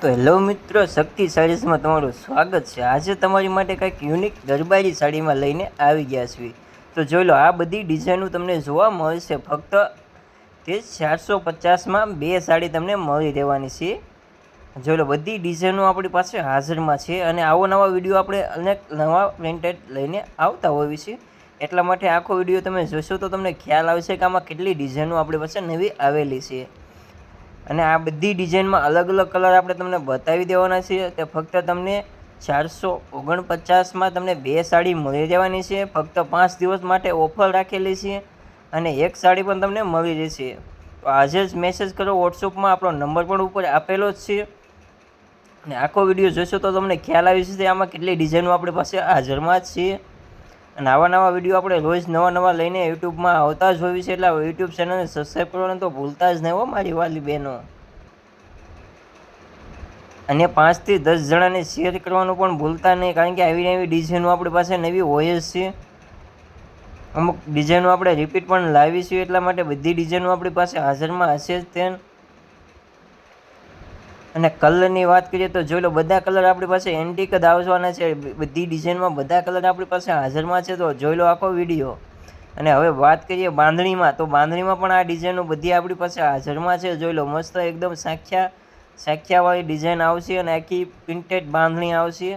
તો હેલો મિત્રો, શક્તિ સાડીઝમાં તમારું સ્વાગત છે। આજે તમારી માટે કંઈક યુનિક ગરબારી સાડીમાં લઈને આવી ગયા છીએ। તો જોઈ લો, આ બધી ડિઝાઇનો તમને જોવા મળશે ફક્ત તે 450માં બે સાડી તમને મળી રહેવાની છે। જોઈ લો, બધી ડિઝાઇનો આપણી પાસે હાજરમાં છે અને આવો નવા વિડીયો આપણે અનેક નવા પ્રિન્ટેડ લઈને આવતા હોઈએ છીએ। એટલા માટે આખો વિડીયો તમે જોશો તો તમને ખ્યાલ આવશે કે આમાં કેટલી ડિઝાઇનો આપણી પાસે નવી આવેલી છે। અને આ બધી ડિઝાઇનમાં અલગ અલગ કલર આપણે તમને બતાવી દેવાના છે કે ફક્ત તમને 449માં તમને બે સાડી મળી રહેવાની છે। ફક્ત 5 દિવસ માટે ઓફર રાખેલી છે અને એક સાડી પણ તમને મળી રહેશે। તો આજે જ મેસેજ કરો વોટ્સઅપમાં, આપણો નંબર પણ ઉપર આપેલો જ છે અને આખો વિડીયો જોશો તો તમને ખ્યાલ આવી જશે આમાં કેટલી ડિઝાઇનો આપણી પાસે હાજરમાં જ છે। અને આવા નવા વિડીયો આપણે રોજ નવા લઈને યુટ્યુબમાં આવતા જ હોઈએ છીએ, એટલે યુટ્યુબ ચેનલને સબસ્ક્રાઈબ કરવાનું તો ભૂલતા જ નહીં હો મારી વાલી બહેનો। અને 5 થી 10 જણાને શેર કરવાનું પણ ભૂલતા નહીં, કારણ કે આવી નવી ડિઝાઇનો આપણી પાસે નવી હોય જ છે। અમુક ડિઝાઇનો આપણે રિપીટ પણ લાવીશું, એટલા માટે બધી ડિઝાઇનો આપણી પાસે હાજરમાં હશે જ તેમ। અને કલરની વાત કરીએ તો જોઈ લો, બધા કલર આપણી પાસે એન્ટિક જ આવવાના છે। બધી ડિઝાઇનમાં બધા કલર આપણી પાસે હાજરમાં છે, તો જોઈ લો આખો વિડીયો। અને હવે વાત કરીએ બાંધણીમાં, તો બાંધણીમાં પણ આ ડિઝાઇનો બધી આપણી પાસે હાજરમાં છે। જોઈ લો, મસ્ત એકદમ સાખ્યાવાળી ડિઝાઇન આવશે અને આખી પ્રિન્ટેડ બાંધણી આવશે।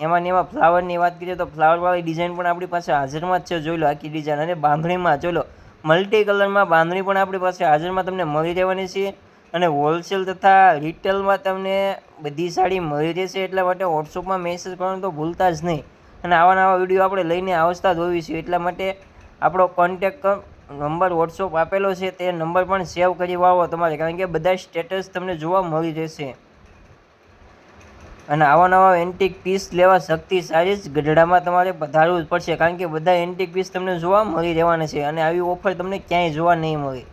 એમાં ફ્લાવરની વાત કરીએ તો ફ્લાવરવાળી ડિઝાઇન પણ આપણી પાસે હાજરમાં જ છે। જોઈ લો આખી ડિઝાઇન। અને બાંધણીમાં જોઈ લો, મલ્ટી કલરમાં બાંધણી પણ આપણી પાસે હાજરમાં તમને મળી રહેવાની છે। અને હોલસેલ તથા રિટેલમાં તમને બધી સાડી મળી રહેશે, એટલા માટે વોટ્સઅપમાં મેસેજ કરવાનું તો ભૂલતા જ નહીં। અને આવા નવા વિડીયો આપણે લઈને આવતા જ હોઈએ છીએ, એટલા માટે આપણો કોન્ટેક નંબર વોટ્સઅપ આપેલો છે, તે નંબર પણ સેવ કરી વાવો તમારે, કારણ કે બધા સ્ટેટસ તમને જોવા મળી રહેશે। અને આવા નવા એન્ટિક પીસ લેવા શક્તિ સાડીઝ ગઢડામાં તમારે પધારવું જ પડશે, કારણ કે બધા એન્ટિક પીસ તમને જોવા મળી રહેવાના છે અને આવી ઓફર તમને ક્યાંય જોવા નહીં મળે।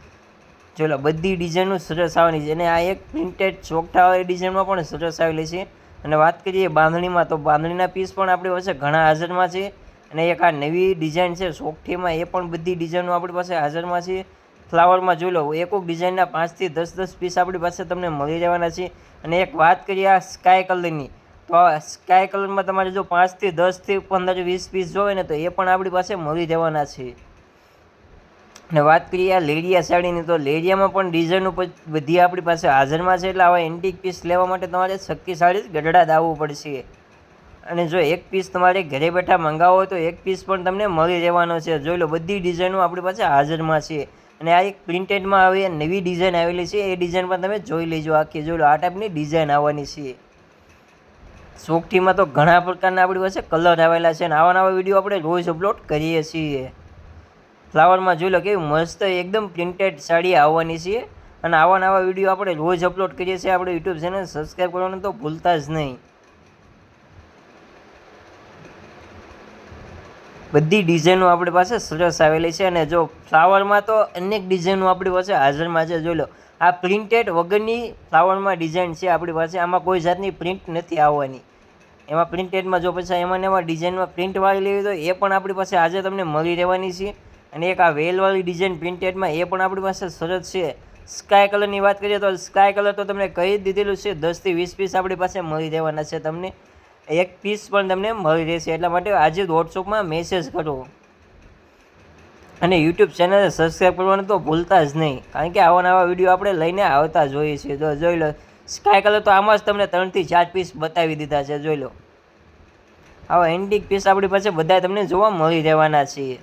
ચલો, બધી ડિઝાઇનો સરસ આવવાની છે અને આ એક પ્રિન્ટેડ ચોકઠાવાળી ડિઝાઇનમાં પણ સરસ આવેલી છે। અને વાત કરીએ બાંધણીમાં, તો બાંધણીના પીસ પણ આપણી પાસે ઘણા હાજરમાં છે। અને એક આ નવી ડિઝાઇન છે ચોકઠીમાં, એ પણ બધી ડિઝાઇનો આપણી પાસે હાજરમાં છે। ફ્લાવરમાં જોઈ લો, એક ડિઝાઇનના 5 થી 10 પીસ આપણી પાસે તમને મળી રહેવાના છે। અને એક વાત કરીએ આ સ્કાય કલરની, તો આ સ્કાય કલરમાં તમારે જો 5 થી 10 થી 15 20 પીસ જોવે ને, તો એ પણ આપણી પાસે મળી રહેવાના છે। અને વાત કરીએ આ લેડિયા સાડીની, તો લેડિયામાં પણ ડિઝાઇનો બધી આપણી પાસે હાજરમાં છે। એટલે આવા એન્ટિક પીસ લેવા માટે તમારે શક્તિ સાડીઝ ગઢડા જ આવવું પડશે। અને જો એક પીસ તમારે ઘરે બેઠા મંગાવો હોય તો એક પીસ પણ તમને મળી રહેવાનો છે। જોઈ લો, બધી ડિઝાઇનો આપણી પાસે હાજરમાં છે। અને આ એક પ્રિન્ટેડમાં આવી નવી ડિઝાઇન આવેલી છે, એ ડિઝાઇન પણ તમે જોઈ લેજો આખી। જોઈ લો, આ ટાઈપની ડિઝાઇન આવવાની છે। ચોકઠીમાં તો ઘણા પ્રકારના આપણી પાસે કલર આવેલા છે અને આવા નવા વિડીયો આપણે રોજ અપલોડ કરીએ છીએ। ફ્લાવરમાં જોઈ લો, કેવી મસ્ત એકદમ પ્રિન્ટેડ સાડી આવવાની છે અને આવા નવા વિડીયો આપણે રોજ અપલોડ કરીએ છીએ। આપણે યુટ્યુબ ચેનલ સબસ્ક્રાઈબ કરવાનું તો ભૂલતા જ નહીં। બધી ડિઝાઇનો આપણી પાસે સરસ આવેલી છે। અને જો ફ્લાવરમાં તો અનેક ડિઝાઇનો આપણી પાસે હાજરમાં છે। જોઈ લો, આ પ્રિન્ટેડ વગરની ફ્લાવરમાં ડિઝાઇન છે આપણી પાસે, આમાં કોઈ જાતની પ્રિન્ટ નથી આવવાની। એમાં પ્રિન્ટેડમાં જો પછી એમાં ડિઝાઇનમાં પ્રિન્ટવાળી લેવી તો એ પણ આપણી પાસે આજે તમને મળી રહેવાની છે। અને એક આ વેલવાળી ડિઝાઇન પ્રિન્ટેડમાં, એ પણ આપણી પાસે સરસ છે। સ્કાય કલરની વાત કરીએ તો સ્કાય કલર તો તમને કહી જ દીધેલું છે, 10 થી 20 પીસ આપણી પાસે મળી રહેવાના છે। તમને એક પીસ પણ તમને મળી રહેશે, એટલા માટે આજે જ વોટ્સઅપમાં મેસેજ કરો અને યુટ્યુબ ચેનલને સબસ્ક્રાઈબ કરવાનું તો ભૂલતા જ નહીં, કારણ કે આવા નવા વિડીયો આપણે લઈને આવતા જ હોઈએ છીએ। તો જોઈ લો, સ્કાય કલર તો આમાં જ તમને 3 થી 4 પીસ બતાવી દીધા છે। જોઈ લો, આવા એન્ટિક પીસ આપણી પાસે બધા તમને જોવા મળી રહેવાના છે।